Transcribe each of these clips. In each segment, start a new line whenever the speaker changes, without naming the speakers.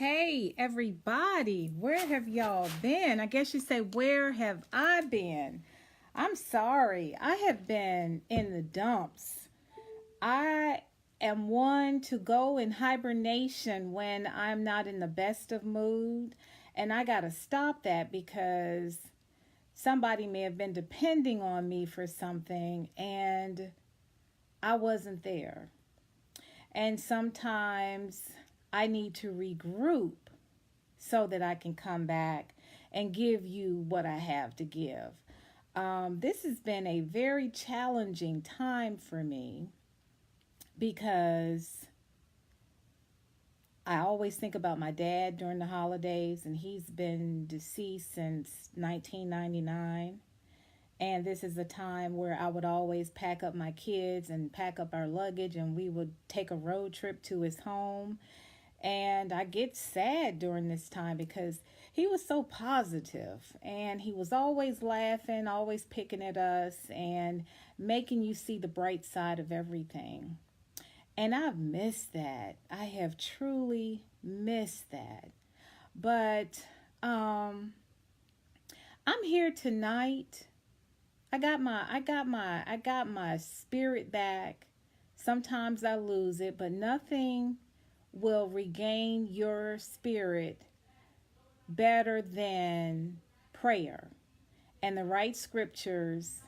Hey, everybody, where have y'all been? I guess you say, where have I been? I'm sorry, I have been in the dumps. I am one to go in hibernation when I'm not in the best of mood, and I gotta stop that because somebody may have been depending on me for something and I wasn't there. And sometimes I need to regroup so that I can come back and give you what I have to give. This has been a very challenging time for me because I always think about my dad during the holidays, and he's been deceased since 1999. And this is a time where I would always pack up my kids and pack up our luggage, and we would take a road trip to his home. And I get sad during this time because he was so positive and he was always laughing, always picking at us and making you see the bright side of everything. And I've missed that. I have truly missed that. But I'm here tonight. I got my spirit back. Sometimes I lose it, but nothing will regain your spirit better than prayer and the right scriptures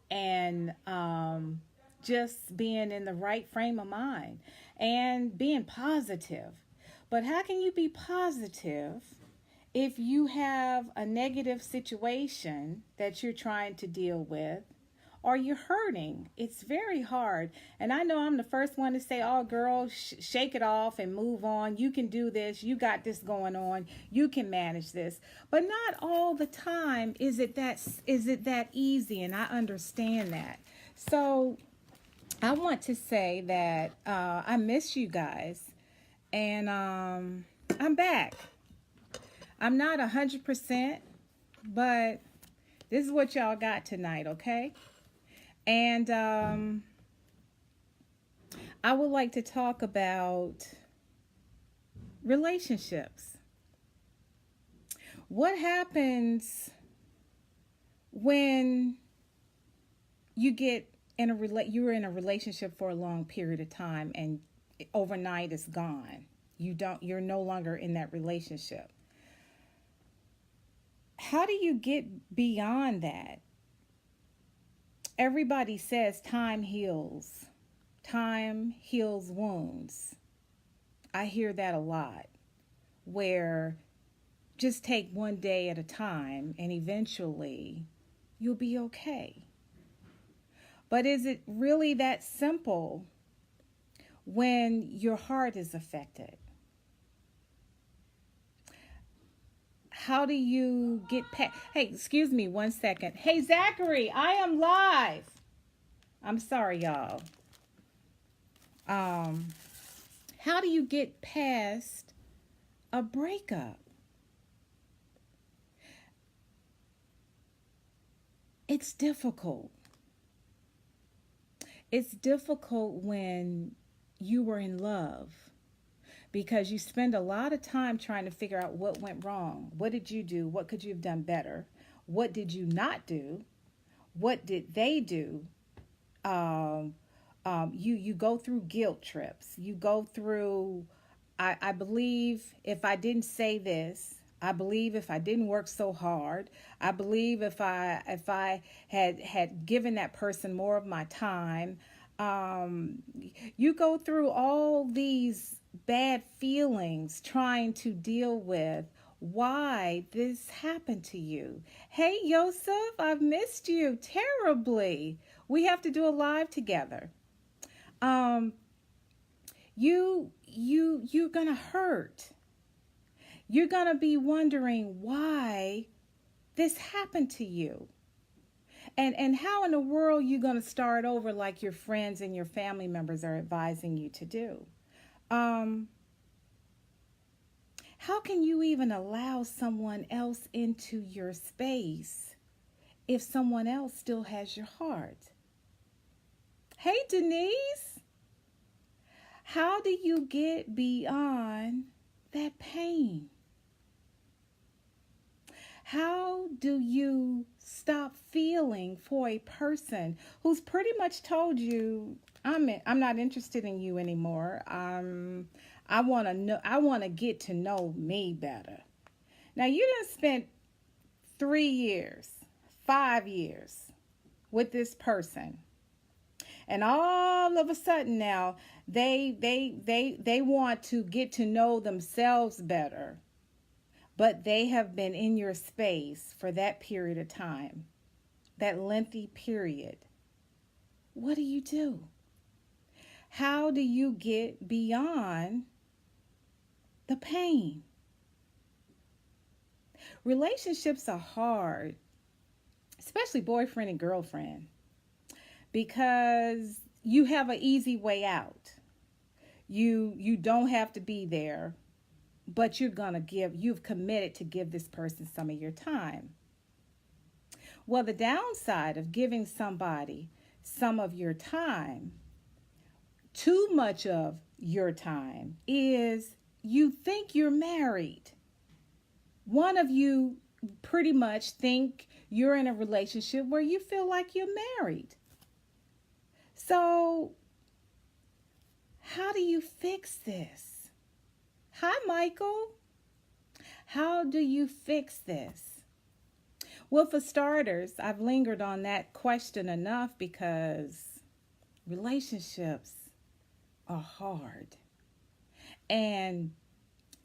and just being in the right frame of mind and being positive. But how can you be positive if you have a negative situation that you're trying to deal with or you're hurting? It's very hard. And I know I'm the first one to say, oh, girl, shake it off and move on. You can do this. You got this going on. You can manage this. But not all the time is it that easy. And I understand that. So I want to say that I miss you guys. And I'm back. I'm not 100%, but this is what y'all got tonight, okay? And I would like to talk about relationships. What happens when you're in a relationship for a long period of time and overnight it's gone? You're no longer in that relationship. How do you get beyond that? Everybody says time heals. Time heals wounds. I hear that a lot, where just take one day at a time and eventually you'll be okay. But is it really that simple when your heart is affected? How do you get past? Hey, excuse me 1 second. Hey, Zachary, I am live. I'm sorry, y'all. How do you get past a breakup? It's difficult. It's difficult when you were in love, because you spend a lot of time trying to figure out what went wrong. What did you do? What could you have done better? What did you not do? What did they do? You go through guilt trips. You go through, I believe if I didn't say this, I believe if I didn't work so hard, I believe if I had given that person more of my time. You go through all these bad feelings trying to deal with why this happened to you. Hey, Yosef, I've missed you terribly. We have to do a live together. You're gonna hurt. You're gonna be wondering why this happened to you. And how in the world you gonna start over like your friends and your family members are advising you to do? How can you even allow someone else into your space if someone else still has your heart? Hey, Denise, how do you get beyond that pain? How do you stop feeling for a person who's pretty much told you, I'm not interested in you anymore. I want to know, I want to get to know me better. Now you done spent 3 years, 5 years with this person. And all of a sudden now they want to get to know themselves better. But they have been in your space for that period of time, that lengthy period. What do you do? How do you get beyond the pain? Relationships are hard, especially boyfriend and girlfriend, because you have an easy way out. You don't have to be there, but you've committed to give this person some of your time. Well, the downside of giving somebody some of your time, too much of your time, is you think you're married. One of you pretty much think you're in a relationship where you feel like you're married. So, how do you fix this? Hi, Michael. How do you fix this? Well, for starters, I've lingered on that question enough because relationships are hard. And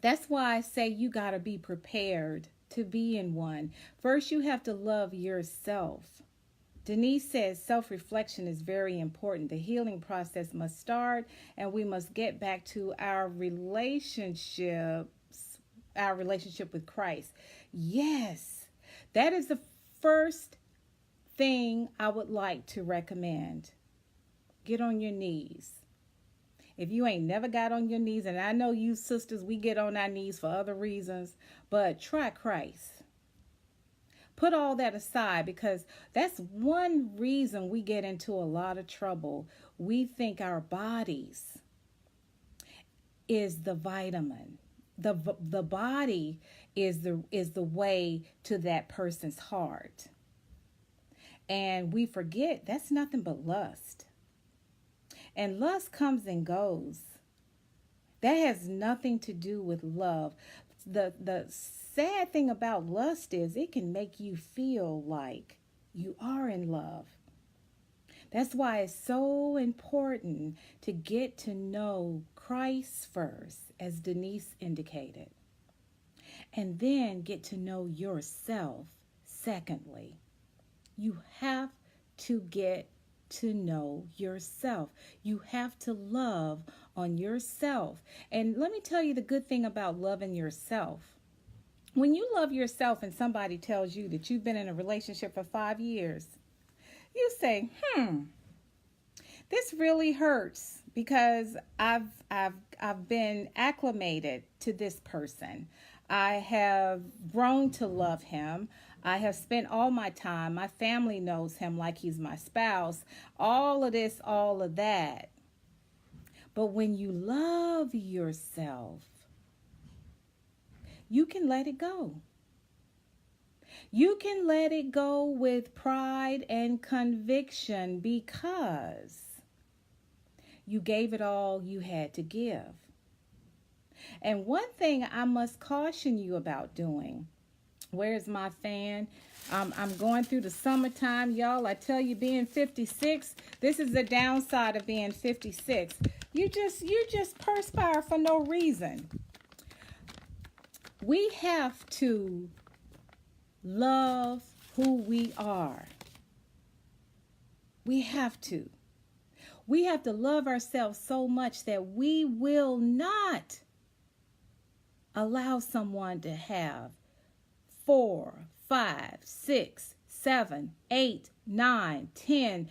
that's why I say you got to be prepared to be in one. First, you have to love yourself. Denise says self-reflection is very important. The healing process must start, and we must get back to our relationship with Christ. Yes, that is the first thing I would like to recommend. Get on your knees. If you ain't never got on your knees, and I know you sisters, we get on our knees for other reasons, but try Christ. Put all that aside, because that's one reason we get into a lot of trouble. We think our bodies is the vitamin. The body is the way to that person's heart. And we forget that's nothing but lust. And lust comes and goes. That has nothing to do with love. The sad thing about lust is it can make you feel like you are in love. That's why it's so important to get to know Christ first, as Denise indicated, and then get to know yourself secondly. You have to get to know yourself. You have to love on yourself. And let me tell you the good thing about loving yourself. When you love yourself and somebody tells you that you've been in a relationship for 5 years, you say, this really hurts because I've been acclimated to this person. I have grown to love him. I have spent all my time. My family knows him like he's my spouse. All of this, all of that. But when you love yourself, you can let it go. You can let it go with pride and conviction because you gave it all you had to give. And one thing I must caution you about doing, where's my fan? I'm going through the summertime, y'all. I tell you, being 56, this is the downside of being 56. You just perspire for no reason. We have to love who we are. We have to. We have to love ourselves so much that we will not allow someone to have 4, 5, 6, 7, 8, 9, 10,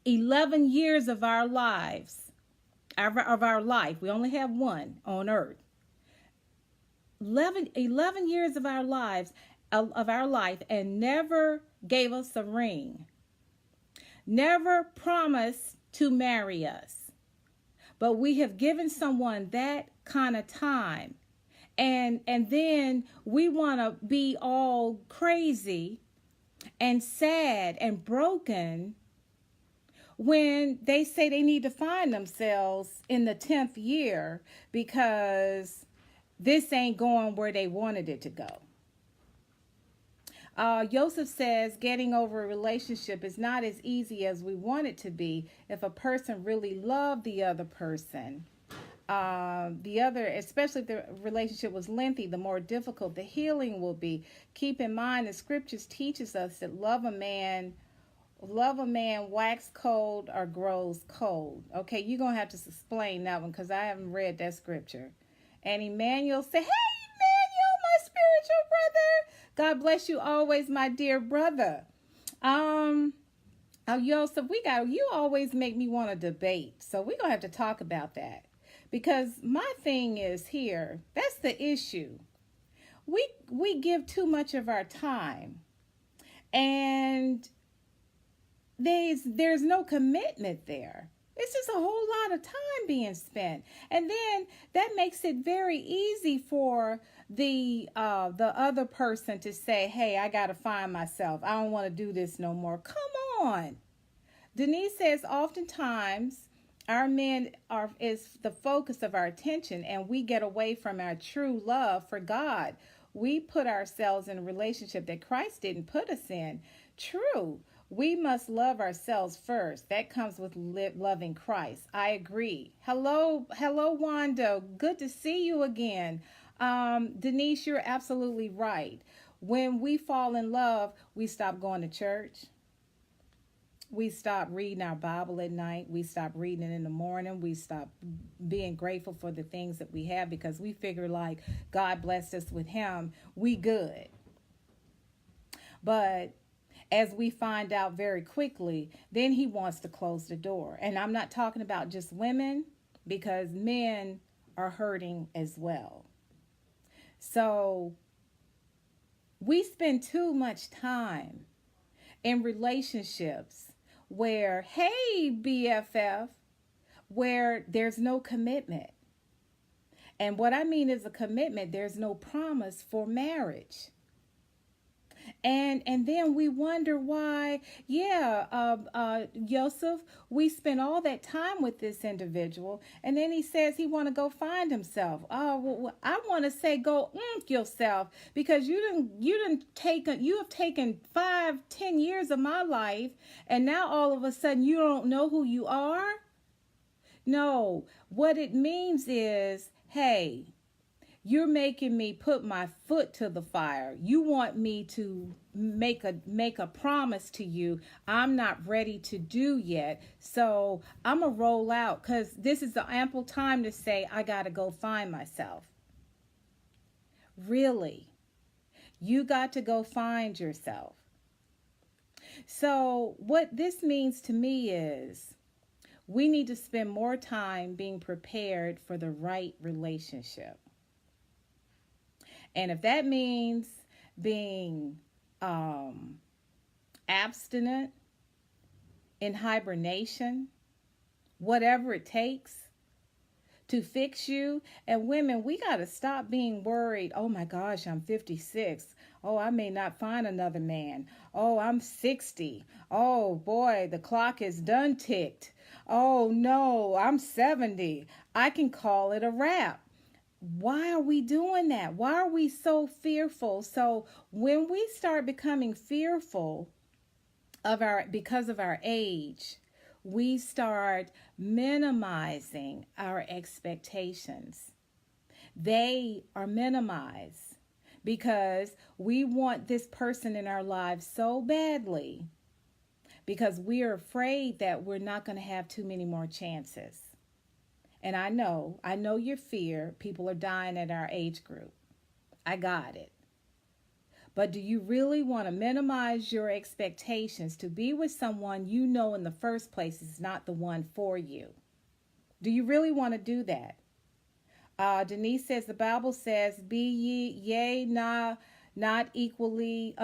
11 years of our lives, of our life. We only have one on earth. 11 years of our lives, of our life, and never gave us a ring. Never promised to marry us. But we have given someone that kind of time. And then we want to be all crazy and sad and broken when they say they need to find themselves in the 10th year because this ain't going where they wanted it to go. Joseph says getting over a relationship is not as easy as we want it to be if a person really loved the other person. Especially if the relationship was lengthy, the more difficult the healing will be. Keep in mind the scriptures teaches us that love a man wax cold or grows cold. Okay, you're going to have to explain that one because I haven't read that scripture. And Emmanuel said, hey, Emmanuel, my spiritual brother. God bless you always, my dear brother. Joseph, you always make me want to debate. So we're going to have to talk about that. Because my thing is here, that's the issue. We give too much of our time. And there's no commitment there. It's just a whole lot of time being spent. And then that makes it very easy for the other person to say, hey, I got to find myself. I don't want to do this no more. Come on. Denise says oftentimes our men is the focus of our attention and we get away from our true love for God. We put ourselves in a relationship that Christ didn't put us in. True. We must love ourselves first. That comes with loving Christ. I agree. Hello, Wanda. Good to see you again. Denise, you're absolutely right. When we fall in love, we stop going to church. We stop reading our Bible at night. We stop reading it in the morning. We stop being grateful for the things that we have because we figure like God blessed us with him. We good. But as we find out very quickly, then he wants to close the door. And I'm not talking about just women because men are hurting as well. So we spend too much time in relationships where, hey, BFF, where there's no commitment. And what I mean is a commitment, there's no promise for marriage. And then we wonder why, Joseph, we spent all that time with this individual, and then he says he want to go find himself. Well, I want to say go yourself because you have taken 5-10 years of my life, and now all of a sudden you don't know who you are. No, what it means is, hey, you're making me put my foot to the fire. You want me to make a promise to you I'm not ready to do yet. So I'm going to roll out because this is the ample time to say I got to go find myself. Really? You got to go find yourself. So what this means to me is we need to spend more time being prepared for the right relationship. And if that means being abstinent, in hibernation, whatever it takes to fix you. And women, we got to stop being worried. Oh my gosh, I'm 56. Oh, I may not find another man. Oh, I'm 60. Oh boy, the clock is done ticked. Oh no, I'm 70. I can call it a wrap. Why are we doing that? Why are we so fearful? So when we start becoming fearful because of our age, we start minimizing our expectations. They are minimized because we want this person in our lives so badly because we are afraid that we're not going to have too many more chances. And I know your fear. People are dying at our age group. I got it. But do you really want to minimize your expectations to be with someone you know in the first place is not the one for you? Do you really want to do that? Denise says the Bible says, "Be ye not unequally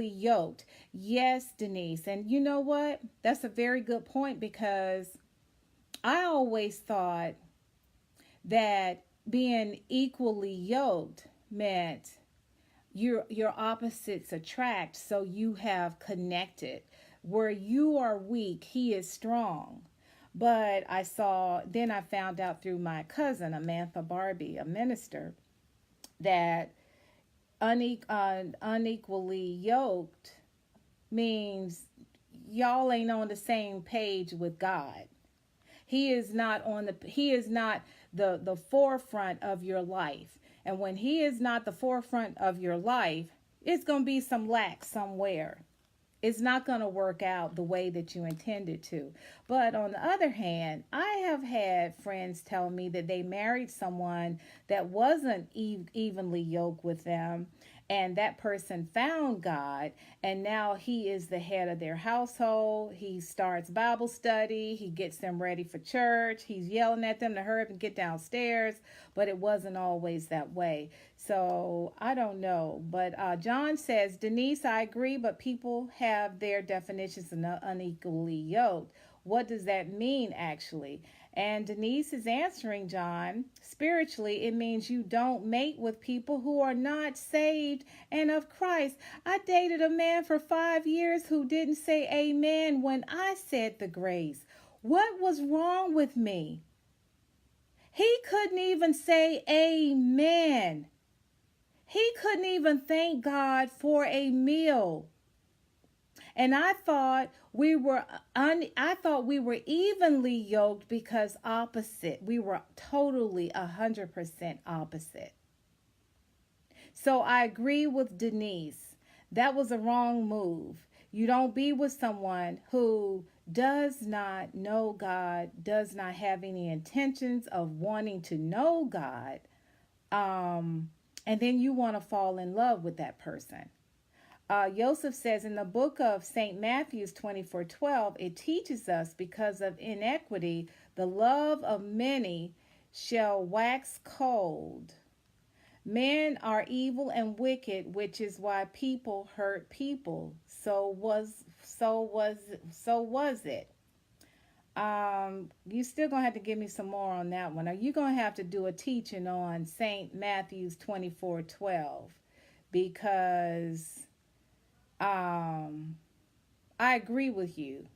yoked." Yes, Denise. And you know what? That's a very good point because I always thought that being equally yoked meant your opposites attract, so you have connected. Where you are weak, he is strong. But I found out through my cousin, Amantha Barbie, a minister, that unequally yoked means y'all ain't on the same page with God. He is not the forefront of your life. And when he is not the forefront of your life, it's going to be some lack somewhere. It's not going to work out the way that you intended to. But on the other hand, I have had friends tell me that they married someone that wasn't evenly yoked with them, and that person found God, and now he is the head of their household. He starts Bible study, he gets them ready for church, he's yelling at them to hurry up and get downstairs, but it wasn't always that way. So I don't know. But John says, Denise, I agree, but people have their definitions of unequally yoked. What does that mean, actually? And Denise is answering John, spiritually, it means you don't mate with people who are not saved and of Christ. I dated a man for 5 years who didn't say amen when I said the grace. What was wrong with me? He couldn't even say amen. He couldn't even thank God for a meal. And I thought we were evenly yoked because opposite. We were totally 100% opposite. So I agree with Denise. That was a wrong move. You don't be with someone who does not know God, does not have any intentions of wanting to know God, and then you want to fall in love with that person. Joseph says in the book of St. Matthew's 24:12, it teaches us because of inequity, the love of many shall wax cold. Men are evil and wicked, which is why people hurt people. So was it. You still gonna have to give me some more on that one. Are you gonna have to do a teaching on St. Matthew's 24:12? Because I agree with you.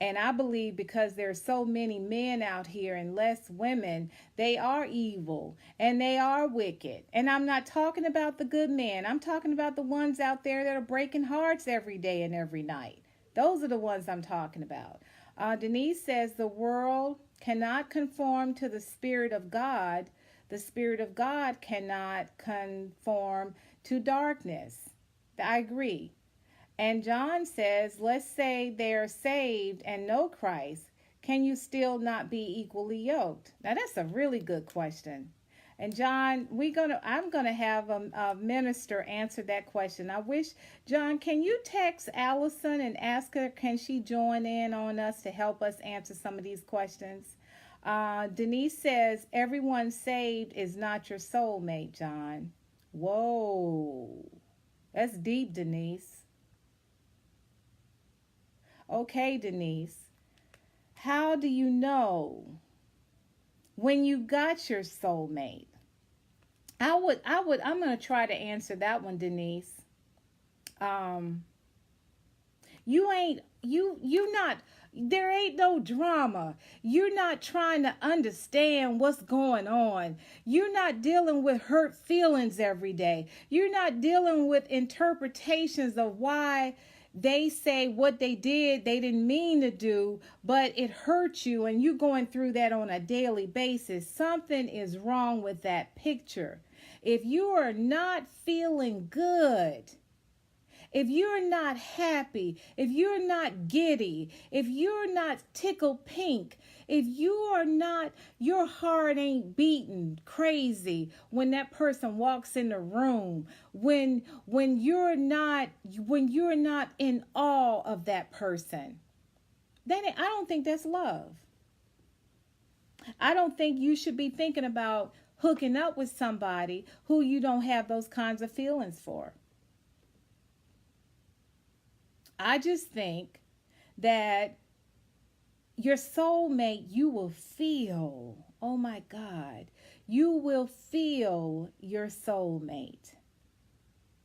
And I believe because there's so many men out here and less women, they are evil and they are wicked. And I'm not talking about the good men. I'm talking about the ones out there that are breaking hearts every day and every night. Those are the ones I'm talking about. Denise says the world cannot conform to the Spirit of God. The Spirit of God cannot conform to darkness. I agree. And John says, let's say they're saved and know Christ. Can you still not be equally yoked? Now that's a really good question. And John, I'm gonna have a minister answer that question. I wish, John, can you text Allison and ask her, can she join in on us to help us answer some of these questions? Denise says, everyone saved is not your soulmate, John. Whoa, that's deep, Denise. Okay, Denise, how do you know when you got your soulmate? I'm going to try to answer that one, Denise. There ain't no drama. You're not trying to understand what's going on. You're not dealing with hurt feelings every day. You're not dealing with interpretations of why they say what they did, they didn't mean to do, but it hurt you, and you're going through that on a daily basis. Something is wrong with that picture. If you are not feeling good, if you're not happy, if you're not giddy, if you're not tickled pink, if you are not, your heart ain't beating crazy when that person walks in the room, when you're not in awe of that person, then I don't think that's love. I don't think you should be thinking about hooking up with somebody who you don't have those kinds of feelings for. I just think that your soulmate, you will feel, oh my God, you will feel your soulmate.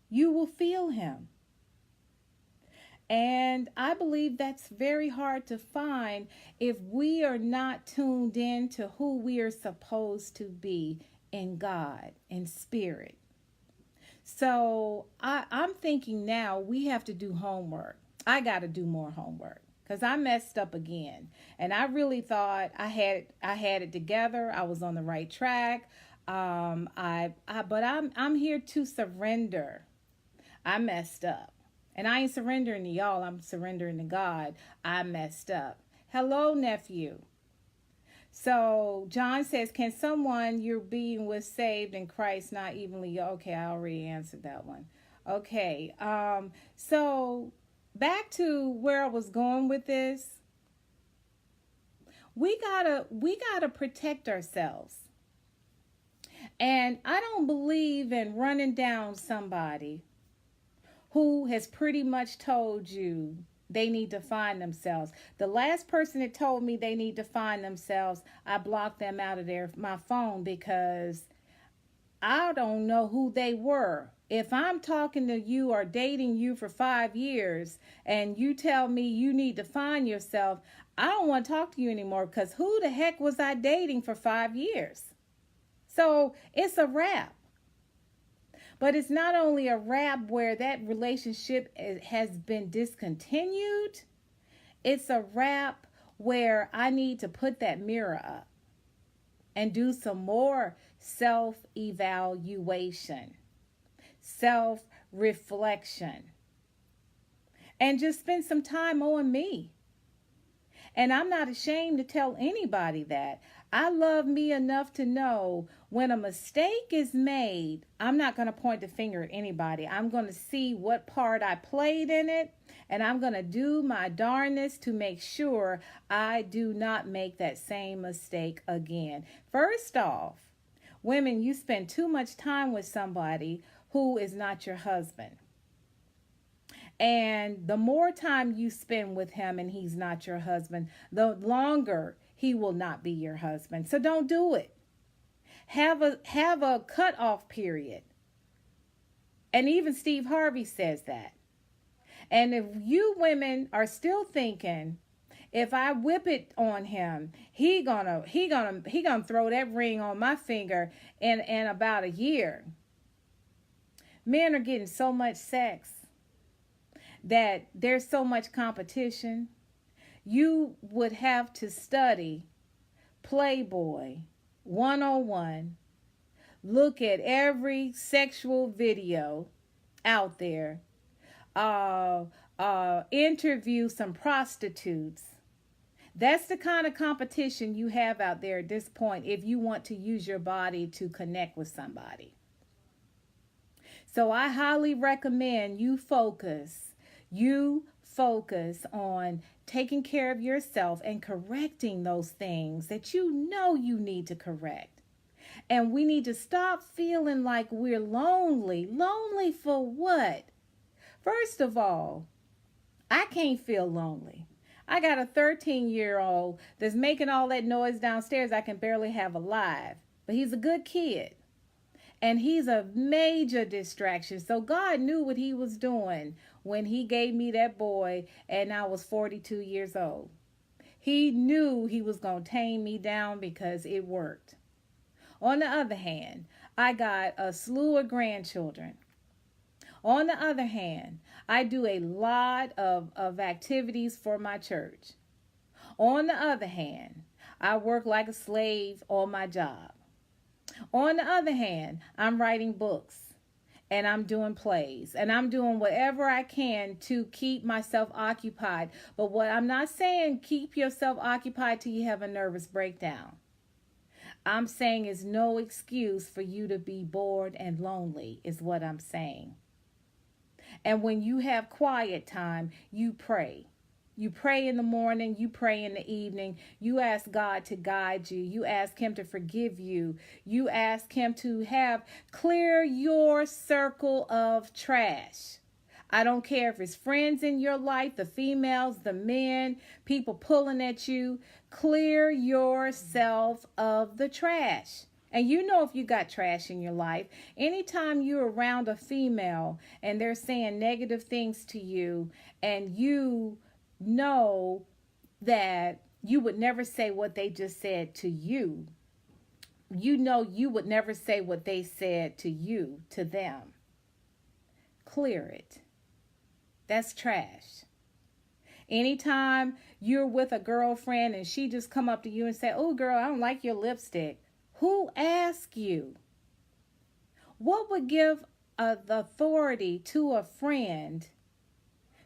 You will feel him. And I believe that's very hard to find if we are not tuned in to who we are supposed to be in God, in spirit. So I'm thinking now we have to do homework. I got to do more homework because I messed up again, and I really thought I had it together. I was on the right track. But I'm here to surrender. I messed up, and I ain't surrendering to y'all. I'm surrendering to God. I messed up. Hello, nephew. So John says, can someone you're being with saved in Christ not evenly? Okay, I already answered that one. Okay. So back to where I was going with this. We gotta protect ourselves. And I don't believe in running down somebody who has pretty much told you they need to find themselves. The last person that told me they need to find themselves, I blocked them out of my phone because I don't know who they were. If I'm talking to you or dating you for 5 years and you tell me you need to find yourself, I don't want to talk to you anymore because who the heck was I dating for 5 years? So it's a wrap. But it's not only a wrap where that relationship has been discontinued, it's a wrap where I need to put that mirror up and do some more self-evaluation, self-reflection, and just spend some time on me. And I'm not ashamed to tell anybody that. I love me enough to know when a mistake is made, I'm not going to point the finger at anybody. I'm going to see what part I played in it, and I'm going to do my darnest to make sure I do not make that same mistake again. First off, women, you spend too much time with somebody who is not your husband. And the more time you spend with him and he's not your husband, the longer he will not be your husband. So don't do it. Have a cutoff period. And even Steve Harvey says that. And if you women are still thinking, if I whip it on him, he gonna throw that ring on my finger in about a year. Men are getting so much sex that there's so much competition. You would have to study Playboy 101, look at every sexual video out there, interview some prostitutes. That's the kind of competition you have out there at this point if you want to use your body to connect with somebody. So I highly recommend you focus on taking care of yourself and correcting those things that you know you need to correct. And we need to stop feeling like we're lonely. Lonely for what? First of all, I can't feel lonely. I got a 13-year-old that's making all that noise downstairs I can barely have alive. But he's a good kid. And he's a major distraction. So God knew what he was doing when he gave me that boy and I was 42 years old. He knew he was going to tame me down because it worked. On the other hand, I got a slew of grandchildren. On the other hand, I do a lot of activities for my church. On the other hand, I work like a slave on my job. On the other hand, I'm writing books and I'm doing plays and I'm doing whatever I can to keep myself occupied. But what I'm not saying, keep yourself occupied till you have a nervous breakdown. I'm saying is no excuse for you to be bored and lonely is what I'm saying. And when you have quiet time, you pray. You pray in the morning, you pray in the evening, you ask God to guide you, you ask him to forgive you, you ask him to clear your circle of trash. I don't care if it's friends in your life, the females, the men, people pulling at you. Clear yourself of the trash. And you know if you got trash in your life, anytime you're around a female and they're saying negative things to you, and you know that you would never say what they just said to you, you know you would never say what they said to you to them. Clear it. That's trash. Anytime you're with a girlfriend and she just come up to you and say, "Oh girl, I don't like your lipstick." Who asked you? What would give the authority to a friend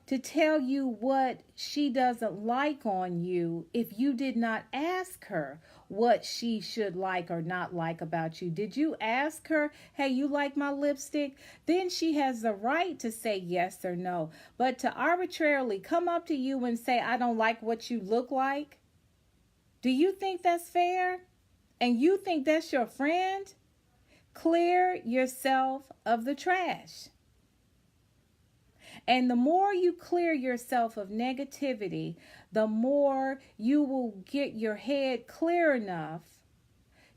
to tell you what she doesn't like on you if you did not ask her what she should like or not like about you? Did you ask her, "Hey, you like my lipstick?" Then she has the right to say yes or no. But to arbitrarily come up to you and say, "I don't like what you look like," do you think that's fair? And you think that's your friend? Clear yourself of the trash. And the more you clear yourself of negativity, the more you will get your head clear enough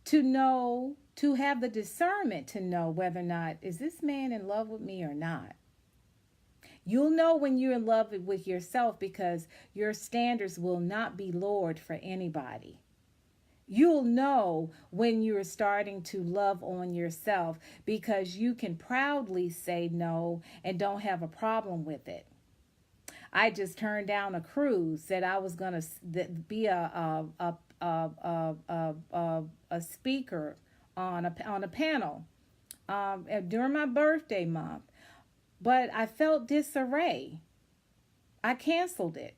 to know, to have the discernment to know whether or not, is this man in love with me or not? You'll know when you're in love with yourself because your standards will not be lowered for anybody. You'll know when you're starting to love on yourself because you can proudly say no and don't have a problem with it. I just turned down a cruise that I was going to be a speaker on a panel during my birthday month, but I felt disarray. I canceled it.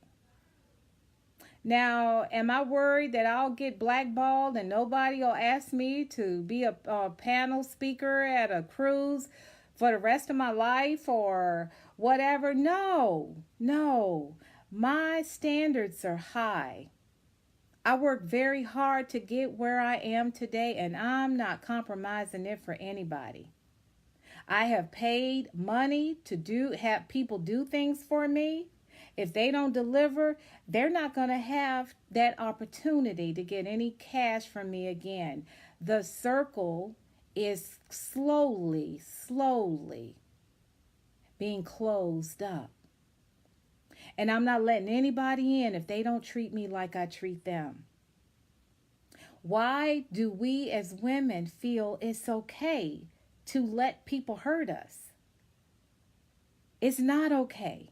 Now, am I worried that I'll get blackballed and nobody will ask me to be a panel speaker at a cruise for the rest of my life or whatever? No. My standards are high. I worked very hard to get where I am today, and I'm not compromising it for anybody. I have paid money to have people do things for me. If they don't deliver, they're not going to have that opportunity to get any cash from me again. The circle is slowly being closed up. And I'm not letting anybody in if they don't treat me like I treat them. Why do we as women feel it's okay to let people hurt us? It's not okay.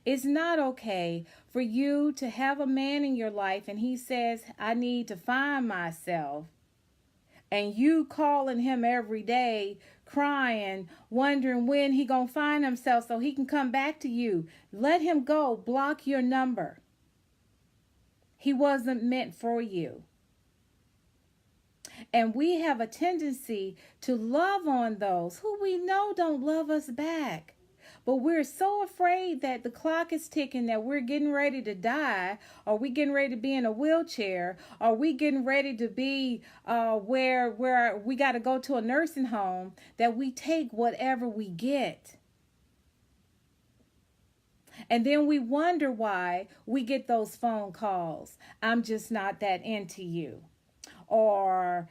It's not okay for you to have a man in your life and he says, "I need to find myself." And you calling him every day, crying, wondering when he gonna find himself so he can come back to you. Let him go. Block your number. He wasn't meant for you. And we have a tendency to love on those who we know don't love us back. But we're so afraid that the clock is ticking, that we're getting ready to die, or we getting ready to be in a wheelchair, or we getting ready to be where we got to go to a nursing home, that we take whatever we get. And then we wonder why we get those phone calls. "I'm just not that into you." Or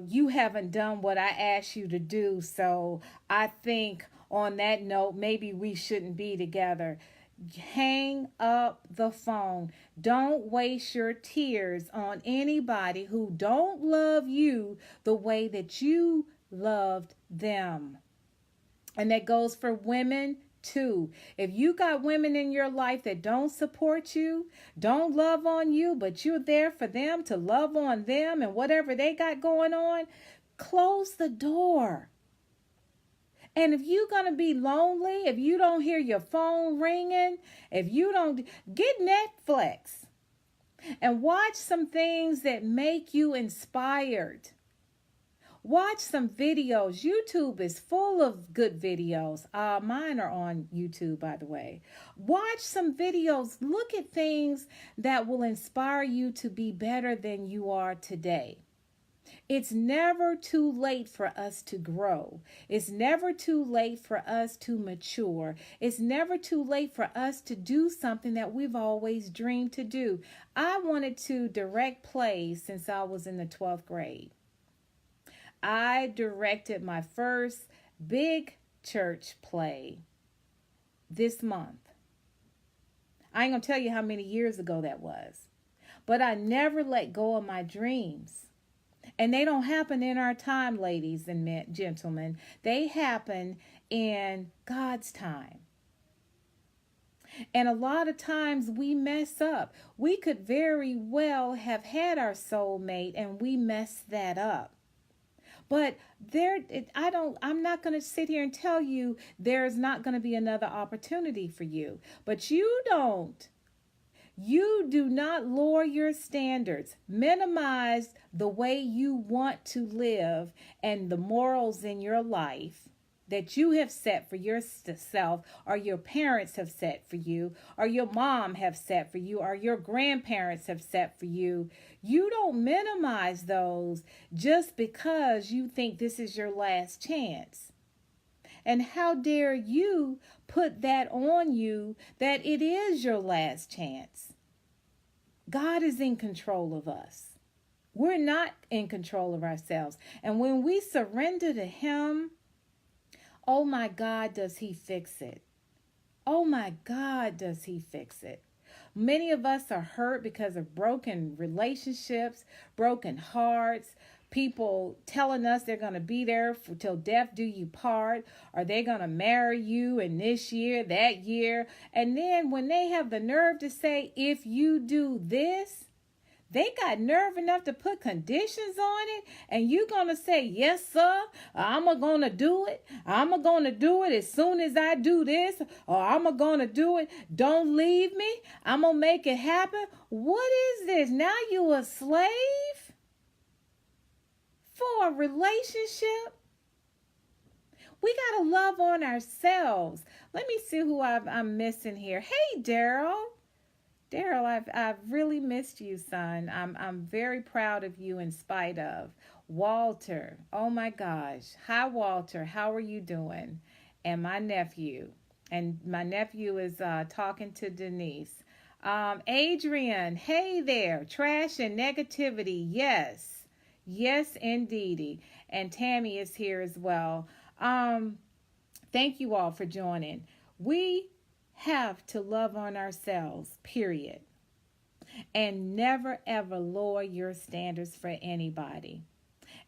"You haven't done what I asked you to do, so I think on that note, maybe we shouldn't be together." Hang up the phone. Don't waste your tears on anybody who don't love you the way that you loved them. And that goes for women too. If you got women in your life that don't support you, don't love on you, but you're there for them to love on them and whatever they got going on, close the door. And if you're going to be lonely, if you don't hear your phone ringing, if you don't, get Netflix and watch some things that make you inspired. Watch some videos. YouTube is full of good videos. Mine are on YouTube, by the way. Watch some videos. Look at things that will inspire you to be better than you are today. It's never too late for us to grow. It's never too late for us to mature. It's never too late for us to do something that we've always dreamed to do. I wanted to direct plays since I was in the 12th grade. I directed my first big church play this month. I ain't gonna tell you how many years ago that was. But I never let go of my dreams. And they don't happen in our time, ladies and gentlemen. They happen in God's time. And a lot of times we mess up. We could very well have had our soulmate and we messed that up. But I'm not going to sit here and tell you there's not going to be another opportunity for you. But you do not lower your standards, minimize the way you want to live and the morals in your life that you have set for yourself, or your parents have set for you, or your mom have set for you, or your grandparents have set for you. You don't minimize those just because you think this is your last chance. And how dare you put that on you that it is your last chance? God is in control of us. We're not in control of ourselves. And when we surrender to Him, oh my God, does He fix it? Oh my God, does He fix it? Many of us are hurt because of broken relationships, broken hearts, people telling us they're going to be there till death do you part, or they're going to marry you in this year, that year. And then when they have the nerve to say, if you do this, they got nerve enough to put conditions on it, and you going to say, yes, sir, I'm going to do it. I'm going to do it as soon as I do this, or I'm going to do it. Don't leave me. I'm going to make it happen. What is this? Now you a slave for a relationship? We got to love on ourselves. Let me see who I'm missing here. Hey, Daryl. Daryl, I've really missed you, son. I'm very proud of you in spite of. Walter, oh my gosh. Hi, Walter. How are you doing? And my nephew. And my nephew is talking to Denise. Adrian, hey there. Trash and negativity. Yes. Yes, indeedy. And Tammy is here as well. Thank you all for joining. We have to love on ourselves, period. And never ever lower your standards for anybody.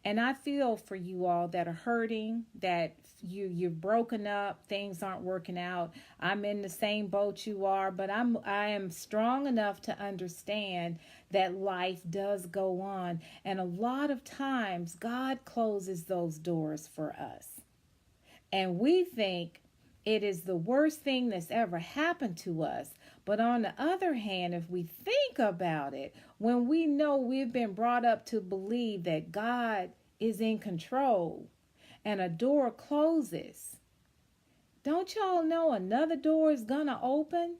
And I feel for you all that are hurting, that you've broken up, things aren't working out. I'm in the same boat you are, but I am strong enough to understand that life does go on. And a lot of times God closes those doors for us. And we think it is the worst thing that's ever happened to us. But on the other hand, if we think about it, when we know we've been brought up to believe that God is in control and a door closes, don't y'all know another door is going to open?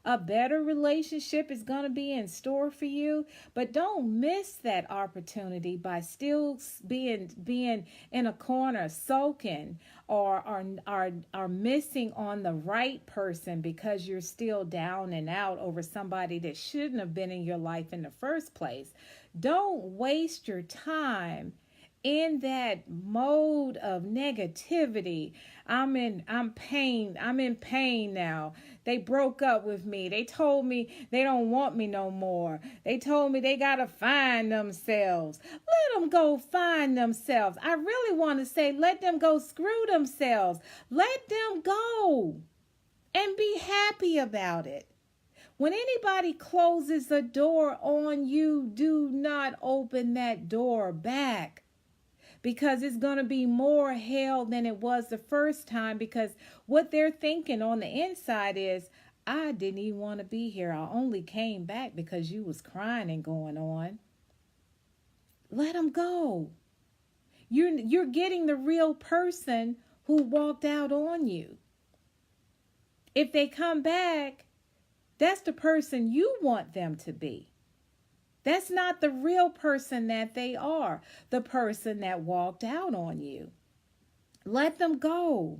A better relationship is going to be in store for you. But don't miss that opportunity by still being in a corner sulking or are missing on the right person because you're still down and out over somebody that shouldn't have been in your life in the first place. Don't waste your time in that mode of negativity. I'm in pain now. They broke up with me. They told me they don't want me no more. They told me they got to find themselves. Let them go find themselves. I really want to say let them go screw themselves. Let them go and be happy about it. When anybody closes a door on you, do not open that door back. Because it's going to be more hell than it was the first time. Because what they're thinking on the inside is, I didn't even want to be here. I only came back because you was crying and going on. Let them go. You're getting the real person who walked out on you. If they come back, that's the person you want them to be. That's not the real person that they are, the person that walked out on you. Let them go.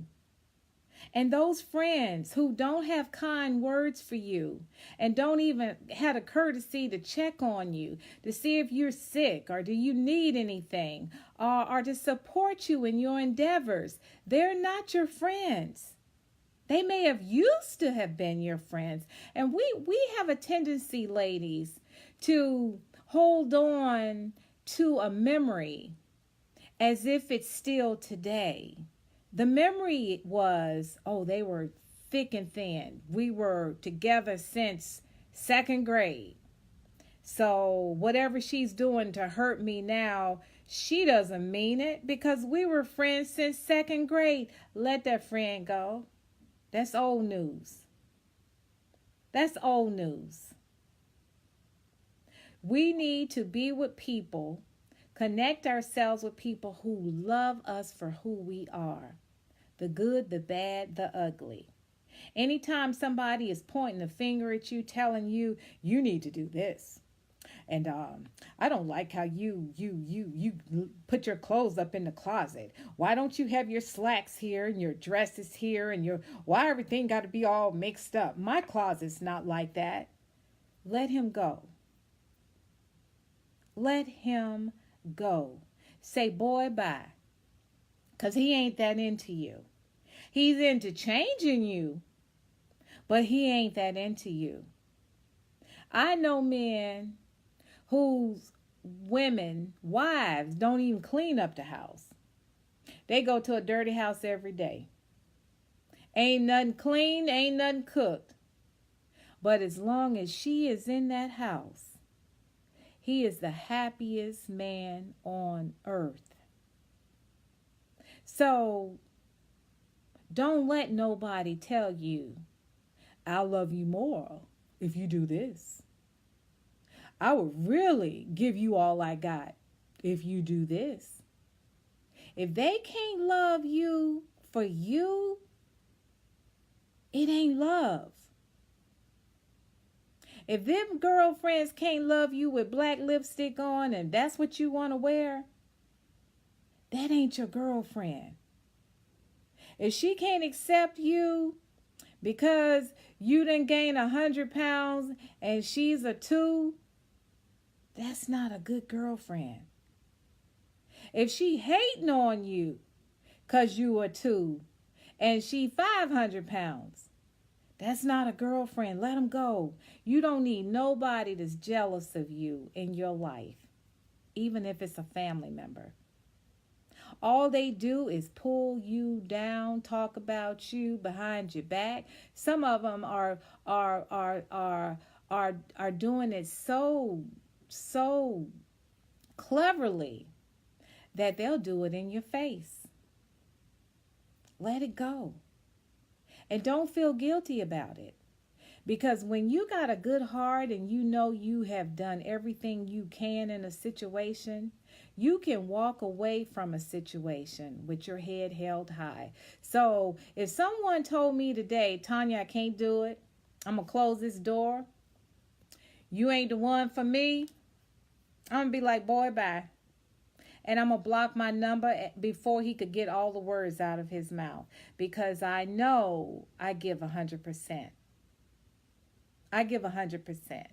And those friends who don't have kind words for you and don't even have the courtesy to check on you, to see if you're sick or do you need anything, or to support you in your endeavors, they're not your friends. They may have used to have been your friends. And we have a tendency, ladies, to hold on to a memory as if it's still today. The memory was, oh, they were thick and thin. We were together since second grade. So whatever she's doing to hurt me now, she doesn't mean it because we were friends since second grade. Let that friend go. That's old news. That's old news. We need to be with people, connect ourselves with people who love us for who we are. The good, the bad, the ugly. Anytime somebody is pointing a finger at you, telling you, you need to do this. And I don't like how you put your clothes up in the closet. Why don't you have your slacks here and your dresses here and why everything got to be all mixed up? My closet's not like that. Let him go. Let him go. Say, boy, bye. Because he ain't that into you. He's into changing you, but he ain't that into you. I know men whose wives don't even clean up the house. They go to a dirty house every day. Ain't nothing clean, ain't nothing cooked. But as long as she is in that house, he is the happiest man on earth. So don't let nobody tell you, I'll love you more if you do this. I will really give you all I got if you do this. If they can't love you for you, it ain't love. If them girlfriends can't love you with black lipstick on and that's what you want to wear, that ain't your girlfriend. If she can't accept you because you done gained 100 pounds and she's a 2, that's not a good girlfriend. If she hating on you because you are 2 and she 500 pounds, that's not a girlfriend. Let them go. You don't need nobody that's jealous of you in your life, even if it's a family member. All they do is pull you down, talk about you behind your back. Some of them are doing it so cleverly that they'll do it in your face. Let it go. And don't feel guilty about it. Because when you got a good heart and you know you have done everything you can in a situation, you can walk away from a situation with your head held high. So if someone told me today, Tanya, I can't do it, I'm going to close this door, you ain't the one for me, I'm going to be like, boy, bye. And I'm going to block my number before he could get all the words out of his mouth. Because I know I give 100%. I give 100%.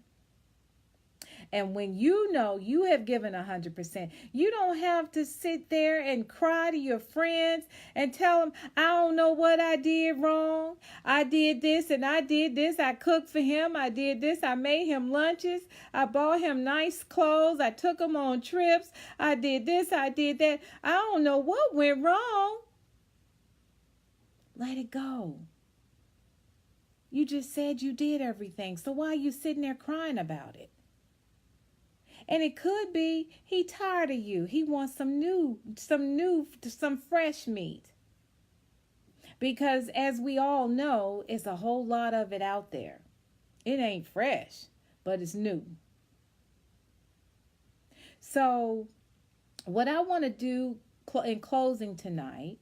And when you know you have given 100%, you don't have to sit there and cry to your friends and tell them, I don't know what I did wrong. I did this and I did this. I cooked for him. I did this. I made him lunches. I bought him nice clothes. I took him on trips. I did this. I did that. I don't know what went wrong. Let it go. You just said you did everything. So why are you sitting there crying about it? And it could be he tired of you. He wants some fresh meat. Because as we all know, it's a whole lot of it out there. It ain't fresh, but it's new. So what I want to do in closing tonight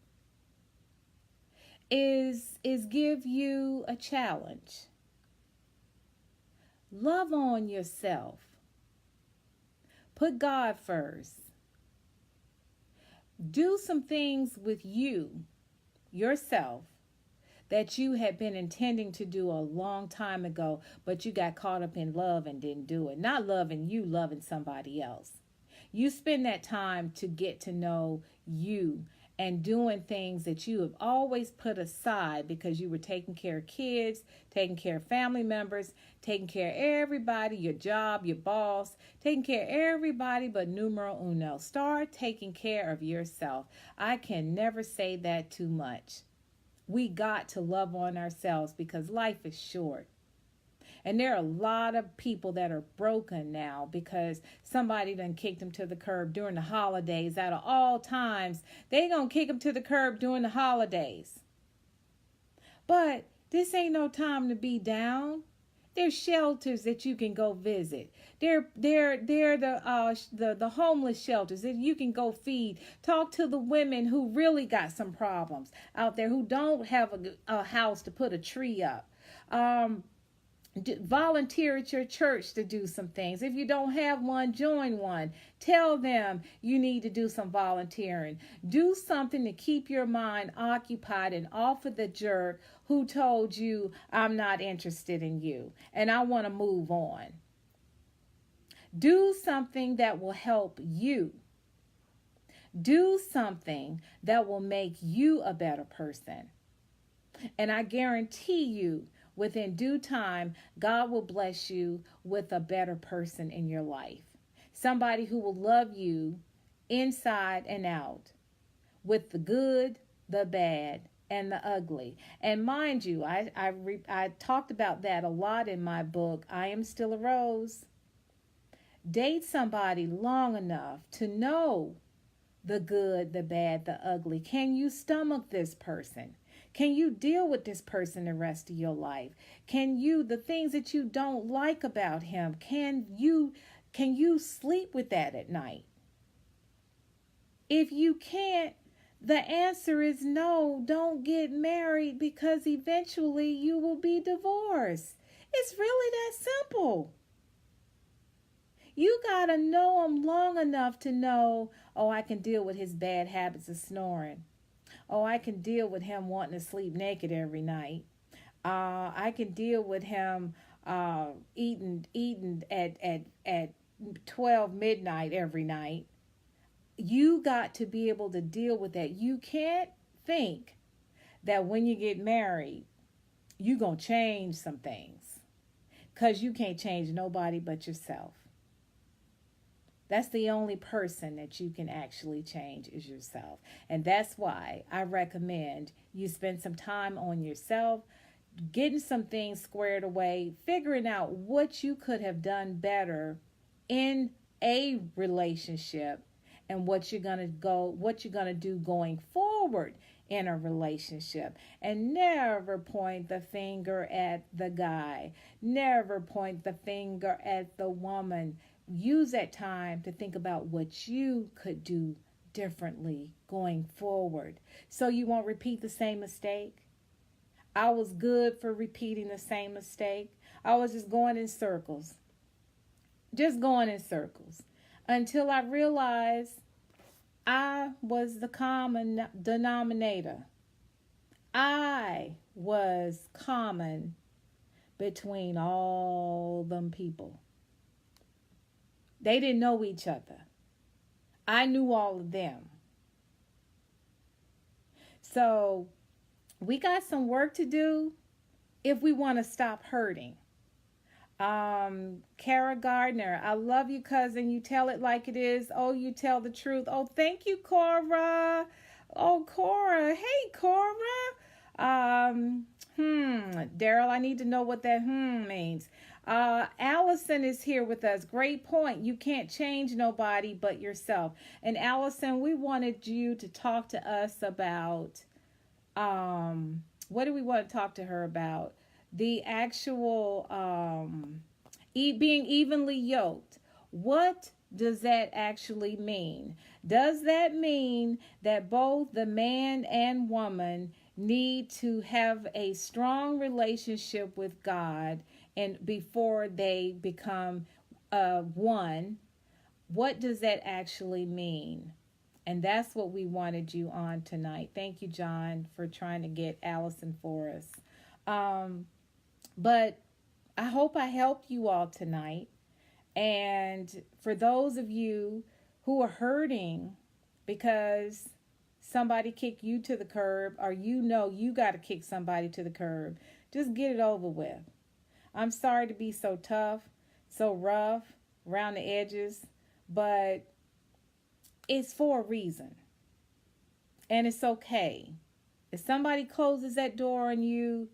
is give you a challenge. Love on yourself. Put God first. Do some things with you, yourself, that you had been intending to do a long time ago, but you got caught up in love and didn't do it. Not loving you, loving somebody else. You spend that time to get to know you and doing things that you have always put aside because you were taking care of kids, taking care of family members, taking care of everybody, your job, your boss, taking care of everybody but numero uno. Start taking care of yourself. I can never say that too much. We got to love on ourselves because life is short. And there are a lot of people that are broken now because somebody done kicked them to the curb during the holidays. Out of all times, they gonna kick them to the curb during the holidays. But this ain't no time to be down. There's shelters that you can go visit. They're the homeless shelters that you can go feed. Talk to the women who really got some problems out there who don't have a house to put a tree up. Volunteer at your church to do some things. If you don't have one, join one. Tell them you need to do some volunteering. Do something to keep your mind occupied and off of the jerk who told you, I'm not interested in you and I want to move on. Do something that will help you. Do something that will make you a better person. And I guarantee you, within due time, God will bless you with a better person in your life. Somebody who will love you inside and out with the good, the bad, and the ugly. And mind you, I talked about that a lot in my book, I Am Still a Rose. Date somebody long enough to know the good, the bad, the ugly. Can you stomach this person? Can you deal with this person the rest of your life? The things that you don't like about him, can you sleep with that at night? If you can't, the answer is no. Don't get married because eventually you will be divorced. It's really that simple. You got to know him long enough to know, oh, I can deal with his bad habits of snoring. Oh, I can deal with him wanting to sleep naked every night. I can deal with him eating at 12 midnight every night. You got to be able to deal with that. You can't think that when you get married, you're going to change some things. Because you can't change nobody but yourself. That's the only person that you can actually change is yourself. And that's why I recommend you spend some time on yourself, getting some things squared away, figuring out what you could have done better in a relationship and what you're going to do going forward in a relationship. And never point the finger at the guy. Never point the finger at the woman. Use that time to think about what you could do differently going forward so you won't repeat the same mistake. I was good for repeating the same mistake. I was just going in circles. Until I realized I was the common denominator. I was common between all them people. They didn't know each other. I knew all of them. So we got some work to do if we want to stop hurting. Kara Gardner, I love you, cousin. You tell it like it is. Oh, you tell the truth. Oh, thank you, Cora. Oh, Cora. Hey, Cora. Daryl, I need to know what that means. Allison is here with us. Great point. You can't change nobody but yourself. And Allison, we wanted you to talk to us about, what do we want to talk to her about? The actual, being evenly yoked. What does that actually mean? Does that mean that both the man and woman need to have a strong relationship with God and before they become one? What does that actually mean? And that's what we wanted you on tonight. Thank you, John, for trying to get Allison for us. Um, but I hope I helped you all tonight. And for those of you who are hurting because somebody kicked you to the curb, or you know you got to kick somebody to the curb, just get it over with. I'm sorry to be so tough, so rough around the edges, but it's for a reason. And it's okay. If somebody closes that door on you,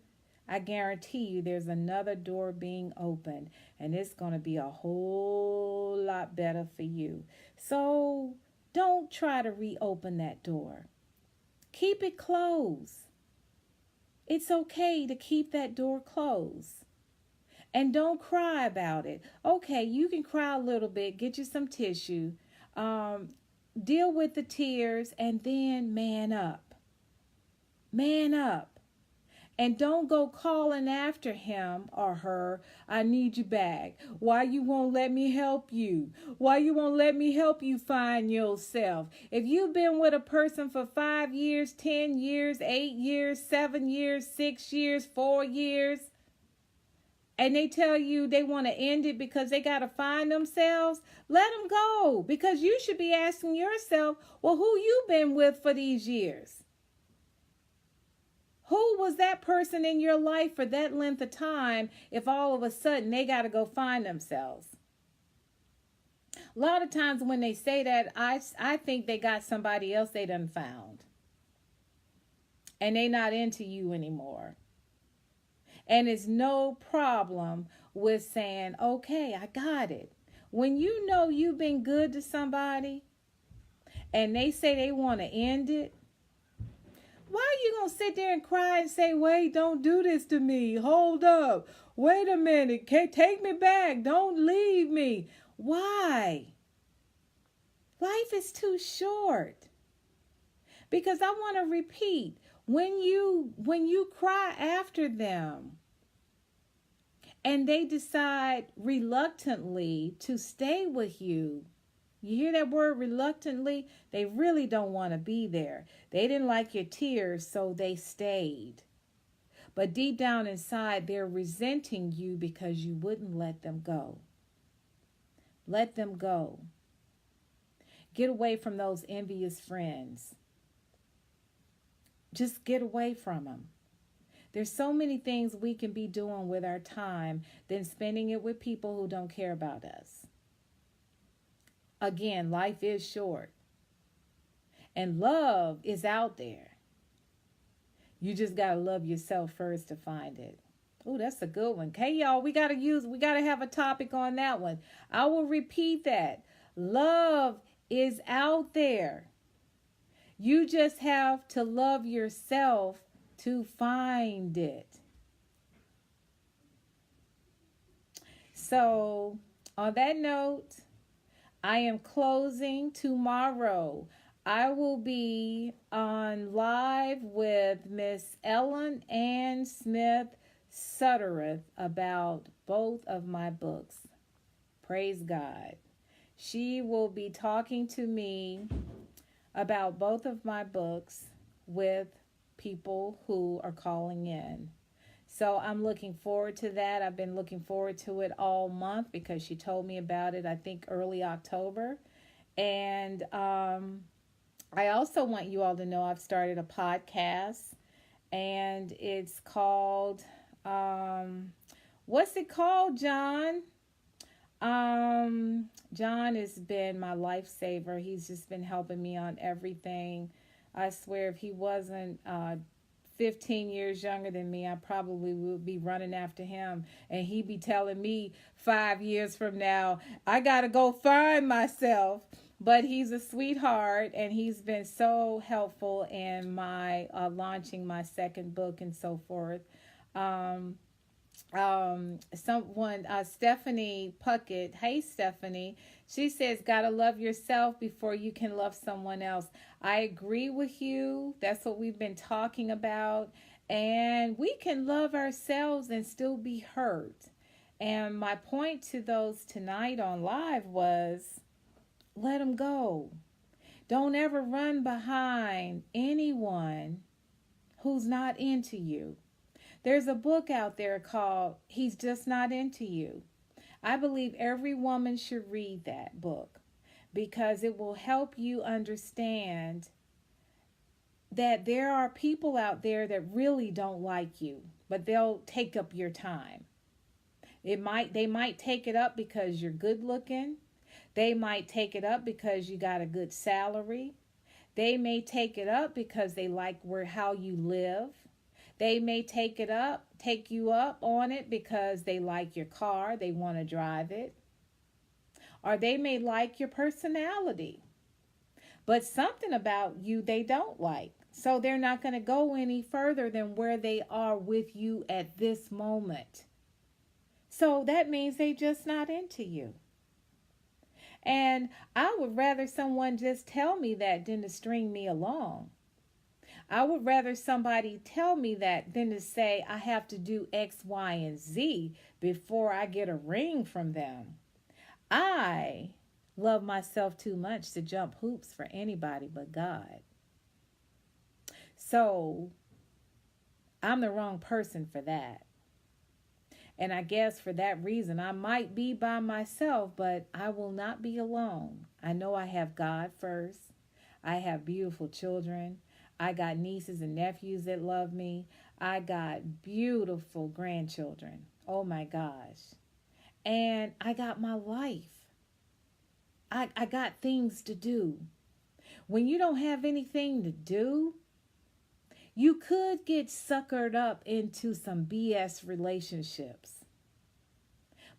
I guarantee you there's another door being opened, and it's going to be a whole lot better for you. So don't try to reopen that door. Keep it closed. It's okay to keep that door closed. And don't cry about it. Okay, you can cry a little bit, get you some tissue, um, deal with the tears, and then man up. Man up. And don't go calling after him or her, I need you back. Why you won't let me help you? Why you won't let me help you find yourself? If you've been with a person for 5 years, 10 years, 8 years, 7 years, 6 years, 4 years, and they tell you they want to end it because they got to find themselves, let them go. Because you should be asking yourself, well, who you been with for these years? Who was that person in your life for that length of time if all of a sudden they got to go find themselves? A lot of times when they say that, I think they got somebody else they done found. And they not into you anymore. And it's no problem with saying, okay, I got it. When you know you've been good to somebody and they say they want to end it, why are you going to sit there and cry and say, wait, don't do this to me. Hold up. Wait a minute. Take me back. Don't leave me. Why? Life is too short. Because I want to repeat, when you cry after them and they decide reluctantly to stay with you, you hear that word reluctantly? They really don't want to be there. They didn't like your tears, so they stayed. But deep down inside, they're resenting you because you wouldn't let them go. Let them go. Get away from those envious friends. Just get away from them. There's so many things we can be doing with our time than spending it with people who don't care about us. Again, life is short. And love is out there. You just got to love yourself first to find it. Oh, that's a good one. Okay, y'all, we got to have a topic on that one. I will repeat that. Love is out there. You just have to love yourself to find it. So, on that note, I am closing tomorrow. I will be on live with Miss Ellen Ann Smith Suttereth about both of my books. Praise God. She will be talking to me about both of my books with people who are calling in. So I'm looking forward to that. I've been looking forward to it all month because she told me about it, I think, early October. And I also want you all to know I've started a podcast, and it's called, what's it called, John? John has been my lifesaver. He's just been helping me on everything. I swear if he wasn't 15 years younger than me, I probably would be running after him. And he'd be telling me 5 years from now, I got to go find myself. But he's a sweetheart, and he's been so helpful in my launching my second book and so forth. Stephanie Puckett, hey Stephanie, she says, gotta love yourself before you can love someone else. I agree with you. That's what we've been talking about. And we can love ourselves and still be hurt. And my point to those tonight on live was, let them go. Don't ever run behind anyone who's not into you. There's a book out there called He's Just Not Into You. I believe every woman should read that book because it will help you understand that there are people out there that really don't like you, but they'll take up your time. They might take it up because you're good looking. They might take it up because you got a good salary. They may take it up because they like how you live. They may take you up on it because they like your car, they want to drive it. Or they may like your personality. But something about you they don't like. So they're not going to go any further than where they are with you at this moment. So that means they're just not into you. And I would rather someone just tell me that than to string me along. I would rather somebody tell me that than to say I have to do X, Y, and Z before I get a ring from them. I love myself too much to jump hoops for anybody but God. So I'm the wrong person for that. And I guess for that reason, I might be by myself, but I will not be alone. I know I have God first. I have beautiful children. I got nieces and nephews that love me. I got beautiful grandchildren. Oh my gosh. And I got my life. I got things to do. When you don't have anything to do, you could get suckered up into some BS relationships.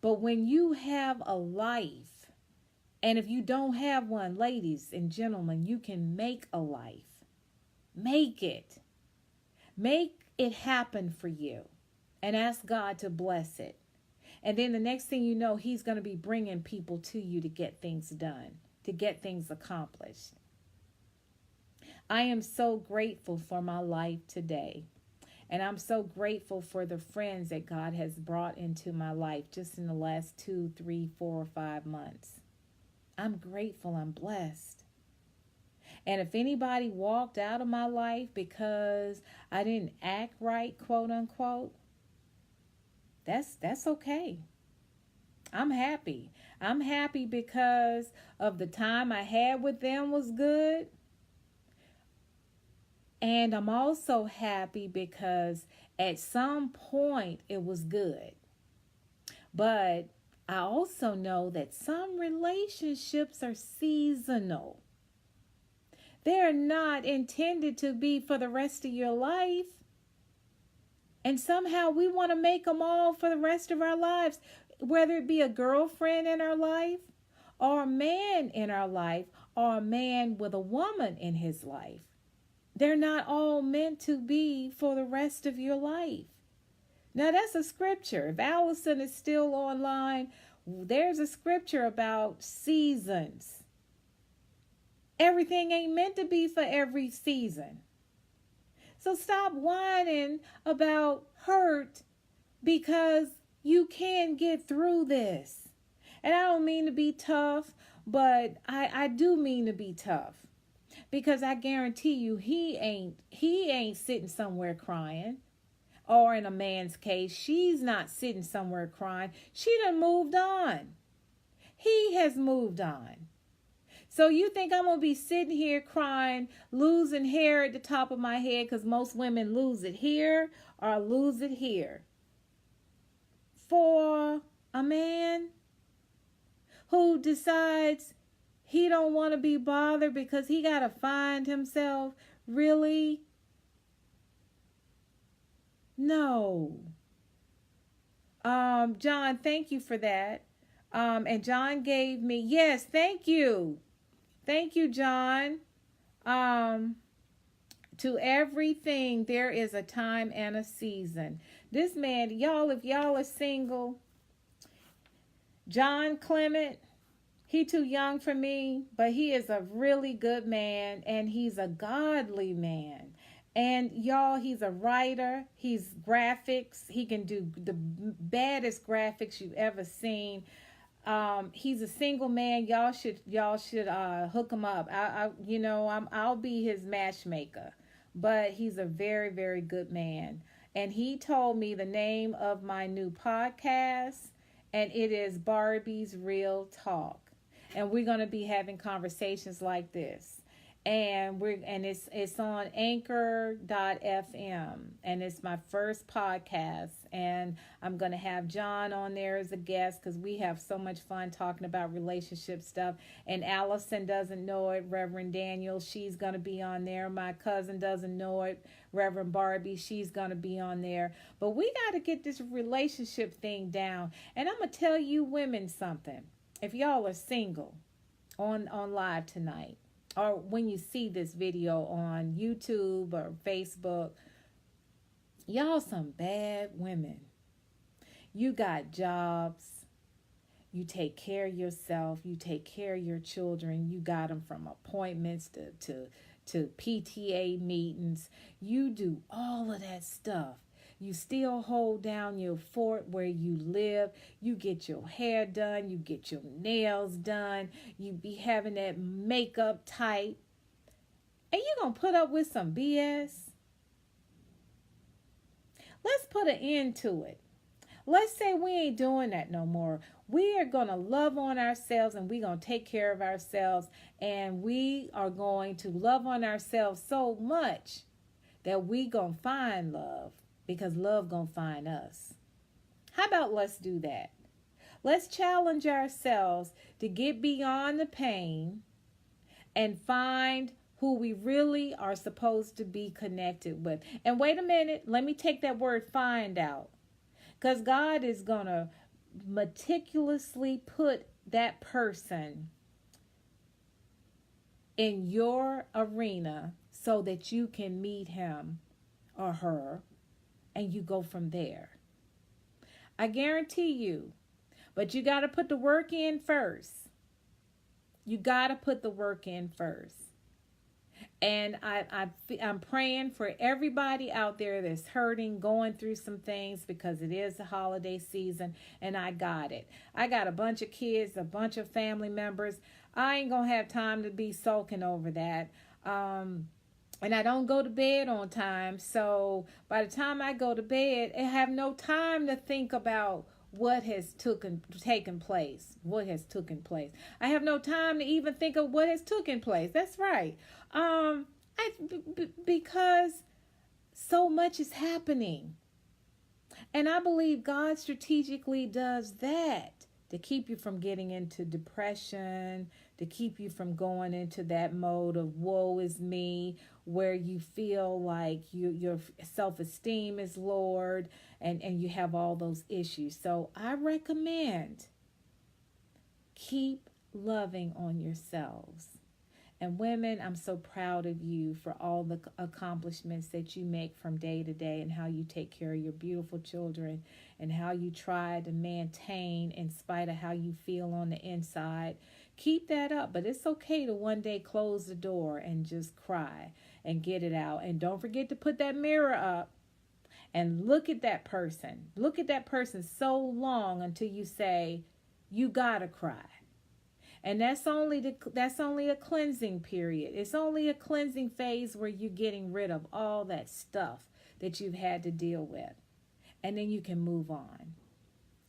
But when you have a life, and if you don't have one, ladies and gentlemen, you can make a life. Make it. Make it happen for you. And ask God to bless it. And then the next thing you know, He's going to be bringing people to you to get things done, to get things accomplished. I am so grateful for my life today. And I'm so grateful for the friends that God has brought into my life just in the last 2, 3, 4, or 5 months. I'm grateful. I'm blessed. And if anybody walked out of my life because I didn't act right, quote unquote, that's okay. I'm happy. I'm happy because of the time I had with them was good. And I'm also happy because at some point it was good. But I also know that some relationships are seasonal. They're not intended to be for the rest of your life. And somehow we want to make them all for the rest of our lives, whether it be a girlfriend in our life or a man in our life or a man with a woman in his life. They're not all meant to be for the rest of your life. Now that's a scripture. If Allison is still online, there's a scripture about seasons. Everything ain't meant to be for every season. So stop whining about hurt because you can get through this. And I don't mean to be tough, but I do mean to be tough. Because I guarantee you he ain't sitting somewhere crying. Or in a man's case, she's not sitting somewhere crying. She done moved on. He has moved on. So you think I'm going to be sitting here crying, losing hair at the top of my head because most women lose it here or lose it here for a man who decides he don't want to be bothered because he got to find himself? Really? No. John, thank you for that. And John gave me, yes, thank you. Thank you, John. To everything, there is a time and a season. This man, y'all, if y'all are single, John Clement, he too young for me, but he is a really good man, and he's a godly man. And y'all, he's a writer. He's graphics. He can do the baddest graphics you've ever seen. He's a single man. Y'all should hook him up. I'll be his matchmaker. But he's a very, very good man. And he told me the name of my new podcast, and it is Barbie's Real Talk. And we're gonna be having conversations like this. And it's on anchor.fm, and it's my first podcast, and I'm going to have John on there as a guest because we have so much fun talking about relationship stuff. And Allison doesn't know it, Reverend Daniel, she's going to be on there. My cousin doesn't know it, Reverend Barbie, she's going to be on there. But we got to get this relationship thing down. And I'm going to tell you women something. If y'all are single on live tonight, or when you see this video on YouTube or Facebook, y'all some bad women. You got jobs. You take care of yourself. You take care of your children. You got them from appointments to PTA meetings. You do all of that stuff. You still hold down your fort where you live. You get your hair done. You get your nails done. You be having that makeup tight. And you going to put up with some BS? Let's put an end to it. Let's say we ain't doing that no more. We are going to love on ourselves, and we're going to take care of ourselves. And we are going to love on ourselves so much that we going to find love. Because love gonna find us. How about let's do that? Let's challenge ourselves to get beyond the pain and find who we really are supposed to be connected with. And wait a minute, let me take that word find out. Because God is gonna meticulously put that person in your arena so that you can meet him or her. And you go from there. I guarantee you. But you got to put the work in first. You got to put the work in first. And I'm praying for everybody out there that's hurting, going through some things, because it is the holiday season, and I got it. I got a bunch of kids, a bunch of family members. I ain't going to have time to be sulking over that. And I don't go to bed on time. So by the time I go to bed, I have no time to think about what has taken place. What has taken place. I have no time to even think of what has taken place. That's right. Because so much is happening. And I believe God strategically does that to keep you from getting into depression, to keep you from going into that mode of woe is me, where you feel like your self-esteem is lowered and you have all those issues. So I recommend keep loving on yourselves. And women, I'm so proud of you for all the accomplishments that you make from day to day, and how you take care of your beautiful children, and how you try to maintain in spite of how you feel on the inside. Keep that up, but it's okay to one day close the door and just cry and get it out. And don't forget to put that mirror up and look at that person. Look at that person so long until you say, you gotta cry. And that's only a cleansing period. It's only a cleansing phase where you're getting rid of all that stuff that you've had to deal with. And then you can move on.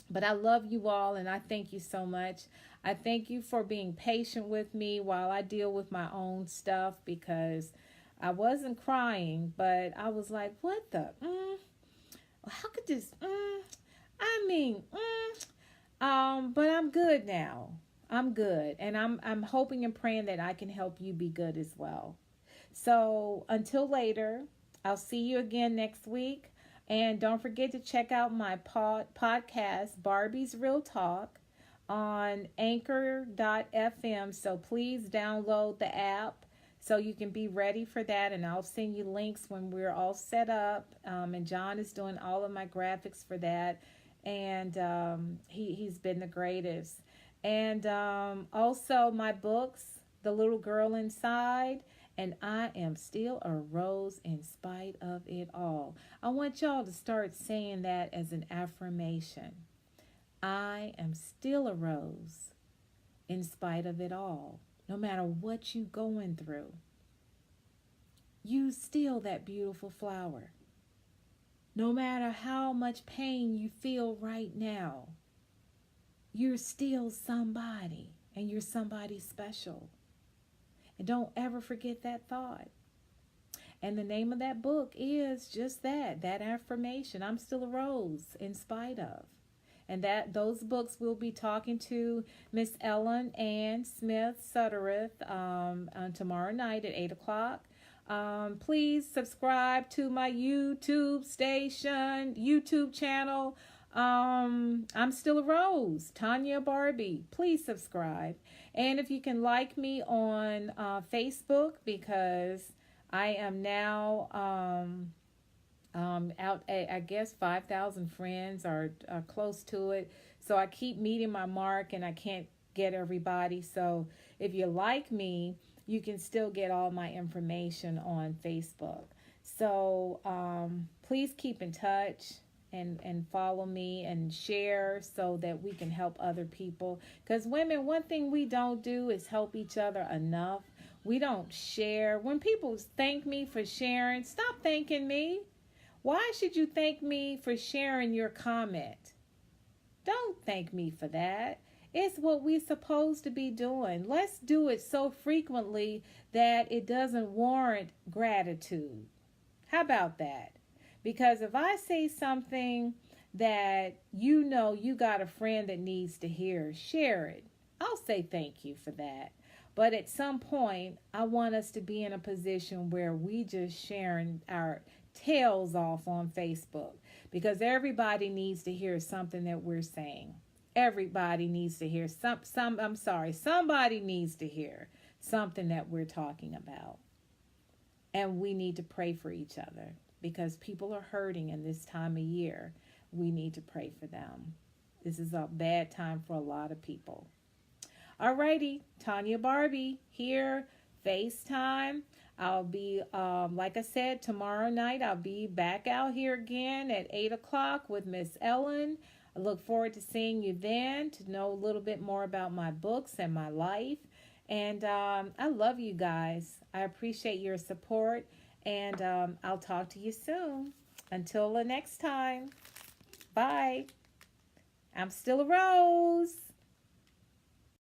But I love you all, and I thank you so much. I thank you for being patient with me while I deal with my own stuff, because I wasn't crying, but I was like, what the? How could this? But I'm good now. I'm good, and I'm hoping and praying that I can help you be good as well. So until later, I'll see you again next week. And don't forget to check out my podcast, Barbie's Real Talk, on anchor.fm. So please download the app so you can be ready for that. And I'll send you links when we're all set up. And John is doing all of my graphics for that. And he's been the greatest. And also my books, The Little Girl Inside, and I Am Still a Rose in Spite of It All. I want y'all to start saying that as an affirmation. I am still a rose in spite of it all. No matter what you going through, you still that beautiful flower. No matter how much pain you feel right now, you're still somebody, and you're somebody special. And don't ever forget that thought. And the name of that book is just that affirmation. I'm still a rose in spite of. And that those books we'll be talking to Miss Ellen Ann Smith Suttereth on tomorrow night at 8 o'clock. Please subscribe to my YouTube channel. I'm still a rose, Tanya Barbie. Please subscribe. And if you can like me on Facebook, because I am now out at, I guess, 5,000 friends or close to it. So I keep meeting my mark and I can't get everybody. So if you like me, you can still get all my information on Facebook. So please keep in touch and follow me and share so that we can help other people. Because women, one thing we don't do is help each other enough. We don't share. When people thank me for sharing, stop thanking me. Why should you thank me for sharing your comment? Don't thank me for that. It's what we're supposed to be doing. Let's do it so frequently that it doesn't warrant gratitude. How about that? Because if I say something that you know you got a friend that needs to hear, share it. I'll say thank you for that. But at some point, I want us to be in a position where we just sharing our tails off on Facebook, because everybody needs to hear something that we're saying. Everybody needs to hear somebody needs to hear something that we're talking about. And we need to pray for each other because people are hurting in this time of year. We need to pray for them. This is a bad time for a lot of people. Alrighty, Tanya Barbie here, FaceTime. I'll be, like I said, tomorrow night I'll be back out here again at 8 o'clock with Miss Ellen. I look forward to seeing you then to know a little bit more about my books and my life. And I love you guys. I appreciate your support. And I'll talk to you soon. Until the next time. Bye. I'm still a rose.